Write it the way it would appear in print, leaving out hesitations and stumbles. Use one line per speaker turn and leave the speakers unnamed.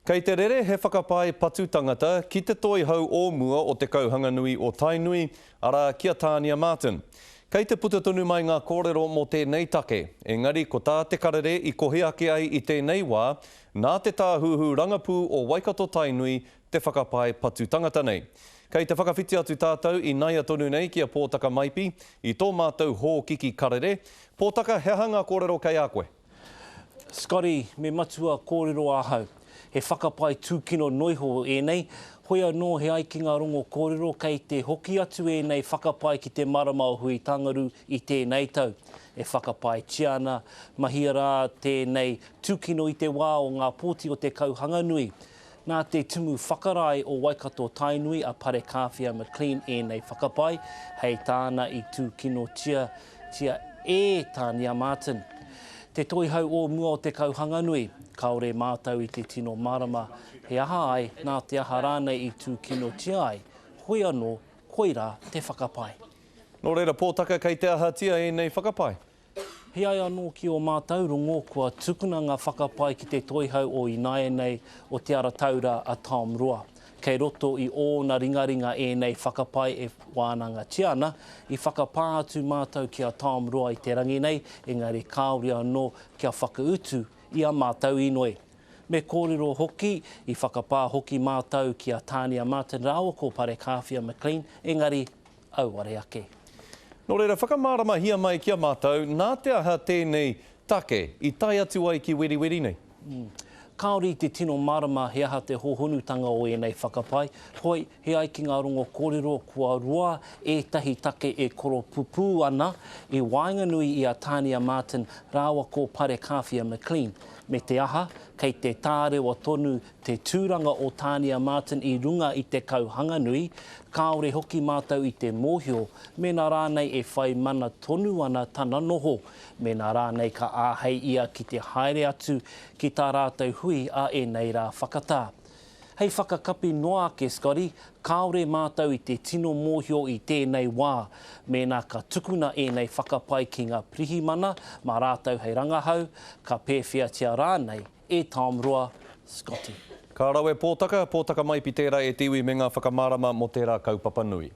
Kei te rere he whakapae patu tangata ki te toi hau o mua o te kauhanga nui o Tainui, ara kia Tania Martin. Kei te puta tonu mai ngā kōrero mō tēnei take, engari ko tā te karere i kohe ake ai i tēnei wā, nā te tāhuhu rangapū o Waikato Tainui te whakapae patu tangata nei. Kei te whakawhiti atu tātou i naia tonu nei kia pōtaka maipi, i tō mātou hō kiki karere, pōtaka he hanga kōrero kei a koe.
Scotty, me matua kōrero ahau. He whakapai tūkino noiho e nei, hoi anō he aiki ngā rongo kōrero kei te hoki atu e nei whakapai ki te marama o hui tangaru i tēnei tau. E whakapai tiana, mahia rā tēnei tūkino i te wā o ngā pōti o te kauhanga nui. Nā te tumu whakarai o Waikato Tainui a Pare Kāwhia McLean e nei whakapai, hei tāna i tūkino tia e Tania Martin. Te toi hau o mua o te kauhanga nui, kaore mātau i te tino marama, he aha ai nā te aha rānei i tūkino tia ai, hoi anō, koira te whakapai.
Nō reira pōtaka kei te aha tia e nei whakapai.
He ai anō ki o mātau rongo kua tukuna ngā whakapai ki te toi hau o Inae nei o te ara taura a Tom Roa. Kei roto i ōna ringaringa e nei whakapai e wānanga tiana, i whakapā atu mātau ki a Tom Roa i te rangi nei, engari kāore anō kia whakautu i a mātau inoe. Me kōrero hoki, i whakapā hoki mātau ki a Tania Martin rāua ko Pare Kāwhia McLean, engari auare ake.
Nō reira, whakamārama hia mai kia mātau, nā te aha tēnei take i tai atu ai ki weri nei?
Kāore i te tino marama he aha te hohonutanga o e nei whakapai, hoi he aiki ngā rongo kōrero kua roa ētahi take e koro pupū ana i wainganui i a Tania Martin rāua ko Pare Kāwhia McLean. Me te aha, kei te tārewa tonu te tūranga o Tania Martin i runga i te kauhanga nui, kāore hoki mātau i te mōhio, me nā rānei e whai mana tonu ana tana noho, me nā rānei ka āhei ia ki te haere atu ki tā rātou hui a e nei rā whakatā. Hei whakakapi noa ake, Scotty, kāore mātau i te tino mōhio i tēnei wā, me nā ka tukuna e nei whakapai ki ngā pirihimana, mā rātou hei rangahau, ka pēwhiatia rānei e Tom Roa, Scotty.
Ka rawe pōtaka mai pi tērā e tiwi me ngā whakamārama mo tērā kaupapa nui.